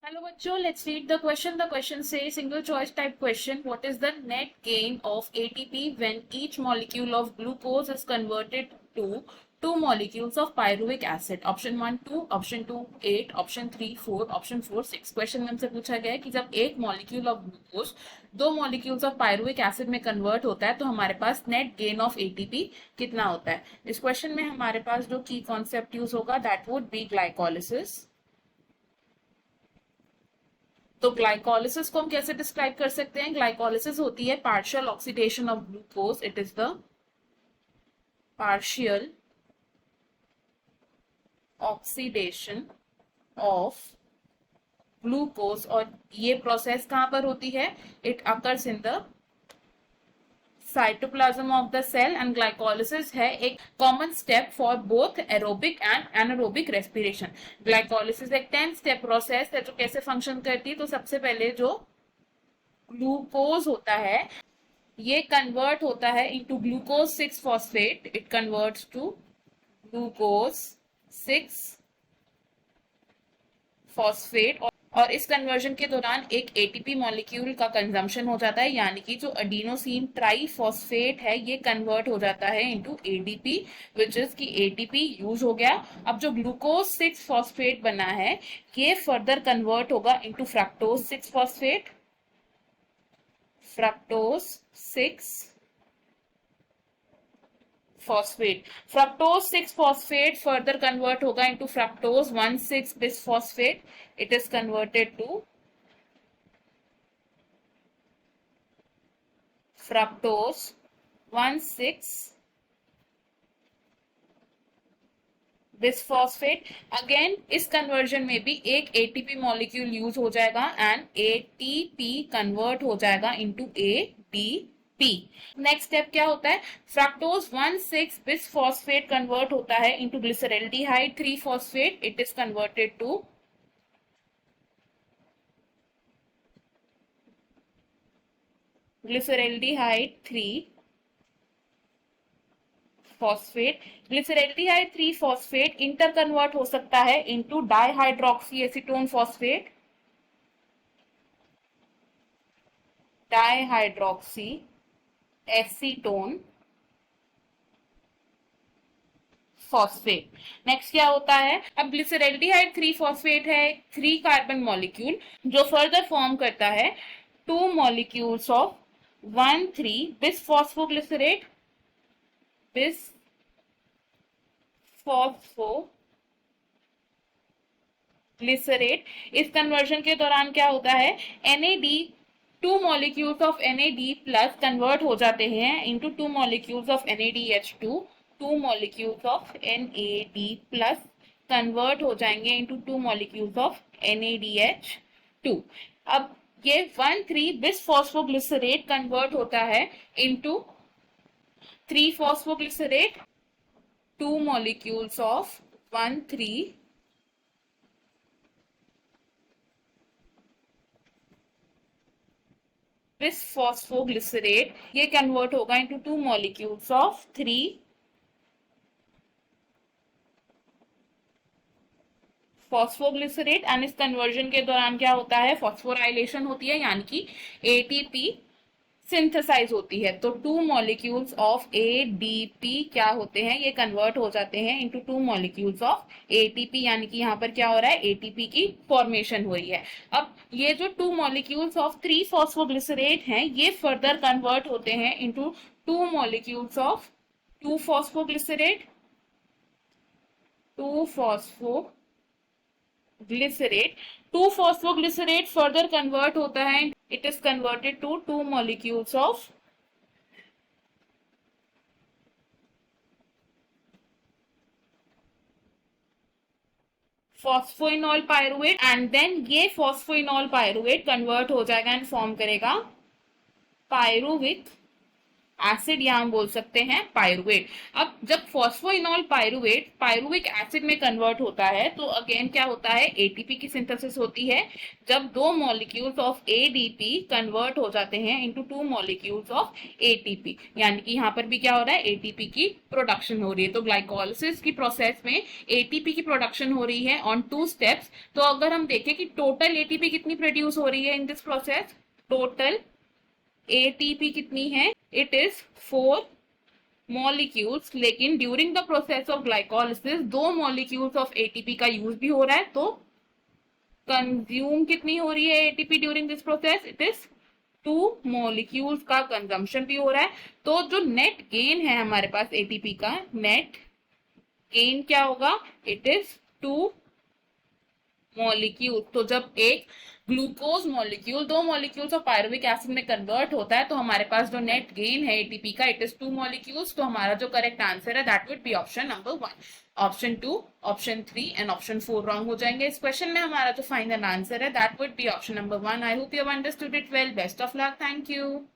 Hello bachcho, let's read the question. The question says single choice type question. What is the net gain of ATP when each molecule of glucose is converted to two molecules of pyruvic acid? Option 1 2, option 2 8, option 3 4, option 4 6. Question में हमसे पूछा गया है कि जब एक molecule of glucose दो molecules of pyruvic acid में कन्वर्ट होता है तो हमारे पास नेट गेन ऑफ एटीपी कितना होता है. इस क्वेश्चन में हमारे पास जो की कॉन्सेप्ट यूज होगा दैट वुड बी ग्लाइकोलिसिस. तो ग्लाइकोलिसिस को हम कैसे डिस्क्राइब कर सकते हैं? ग्लाइकोलिसिस होती है partial oxidation of glucose. It is the partial oxidation of glucose. और ये प्रोसेस कहां पर होती है? It occurs in the cytoplasm of the cell. And glycolysis है एक common step for both aerobic and anaerobic respiration. Glycolysis एक 10 step process है जो कैसे फंक्शन करती है. तो सबसे पहले जो ग्लूकोज होता है ये कन्वर्ट होता है into glucose 6 phosphate. It converts to glucose 6 phosphate. और इस कन्वर्जन के दौरान एक एटीपी मॉलिक्यूल का कंजम्पशन हो जाता है, यानी कि जो अडीनोसिन ट्राइफॉस्फेट है ये कन्वर्ट हो जाता है इनटू एडीपी, विच इज की एटीपी यूज हो गया. अब जो ग्लूकोज 6 फॉस्फेट बना है ये फर्दर कन्वर्ट होगा into fructose 6 phosphate. Fructose 6 phosphate. Fructose 6 phosphate further convert होगा into fructose 1,6 bisphosphate. It is converted to fructose 1,6 bisphosphate. Again इस कन्वर्जन में भी एक एटीपी मॉलिक्यूल यूज हो जाएगा एंड एटीपी कन्वर्ट हो जाएगा इनटू एडीपी. नेक्स्ट स्टेप क्या होता है? फ्रक्टोज 1,6 बिस्फॉस्फेट कन्वर्ट होता है into glyceraldehyde 3 phosphate. It is converted to glyceraldehyde 3 phosphate. Glyceraldehyde 3 phosphate interconvert हो सकता है into dihydroxyacetone phosphate. Dihydroxyacetone phosphate. Next क्या होता है? अब ग्लिसरल्डिहाइड 3 फॉस्फेट है 3 कार्बन मॉलिक्यूल जो फर्दर फॉर्म करता है 2 मॉलिक्यूल्स ऑफ 1,3 बिसफॉस्फोग्लिसरेट. बिसफॉस्फोग्लिसरेट. इस कन्वर्जन के दौरान क्या होता है? NAD 2 molecules of NAD plus convert हो जाते हैं into 2 molecules of NADH2. 2 molecules of NAD plus convert हो जाएंगे इनटू 2 मॉलिक्यूल्स ऑफ NADH2. अब ये 1,3 बिसफॉस्फोग्लिसरेट कन्वर्ट होता है into 3 phosphoglycerate. 2 molecules of 1,3 bisphosphoglycerate. ये कन्वर्ट होगा into 2 molecules of 3 phosphoglycerate. And इस कन्वर्जन के दौरान क्या होता है? फॉस्फोराइलेशन होती है, यानी कि एटीपी सिंथेसाइज होती है. तो 2 मॉलिक्यूल्स ऑफ एडीपी क्या होते हैं? ये कन्वर्ट हो जाते हैं इनटू 2 मॉलिक्यूल्स ऑफ एटीपी, यानी कि यहाँ पर क्या हो रहा है? एटीपी की फॉर्मेशन हो रही है. अब ये जो 2 मॉलिक्यूल्स ऑफ 3 फॉस्फोग्लिसरेट हैं ये फर्दर कन्वर्ट होते हैं into 2 molecules of 2 phosphoglycerate. 2 phosphoglycerate. 2 phosphoglycerate further convert होता है. It is converted to 2 molecules of phosphoenol pyruvate and then ये phosphoenol pyruvate convert हो जाएगा एंड फॉर्म करेगा pyruvic एसिड या हम बोल सकते हैं पायरुवेट। अब जब फॉस्फोइनॉल पायरुवेट पायरुविक एसिड में कन्वर्ट होता है तो अगेन क्या होता है, एटीपी की सिंथेसिस होती है। जब दो मॉलिक्यूल्स ऑफ एडीपी कन्वर्ट हो जाते हैं into two molecules of ATP, यानी कि यहाँ पर भी क्या हो रहा है, एटीपी की प्रोडक्शन हो रही है। तो ग्लाइकोलिसिस की प्रोसेस में एटीपी की प्रोडक्शन हो रही है ऑन टू स्टेप्स। तो अगर हम देखें कि टोटल एटीपी कितनी प्रोड्यूस हो रही है in this process, total ATP कितनी है, इट इज 4 मॉलिक्यूल्स, लेकिन during the process of glycolysis 2 molecules of ATP का यूज भी हो रहा है। तो कंज्यूम कितनी हो रही है ATP during this process, it is 2 molecules का कंजम्पशन भी हो रहा है। तो जो नेट गेन है हमारे पास एटीपी का, नेट गेन क्या होगा, इट इज 2 मॉलिक्यूल। तो जब एक glucose molecule 2 molecules of pyruvic acid में कन्वर्ट होता है तो हमारे पास जो नेट गेन है एटीपी का, इट इज 2 मॉलिक्यूल्स। तो हमारा जो करेक्ट आंसर है that would be option number 1। Option 2, option 3 and option 4 wrong हो जाएंगे। इस क्वेश्चन में हमारा जो फाइनल आंसर है that would be option number 1। I hope you have understood it well. Best of luck, thank you.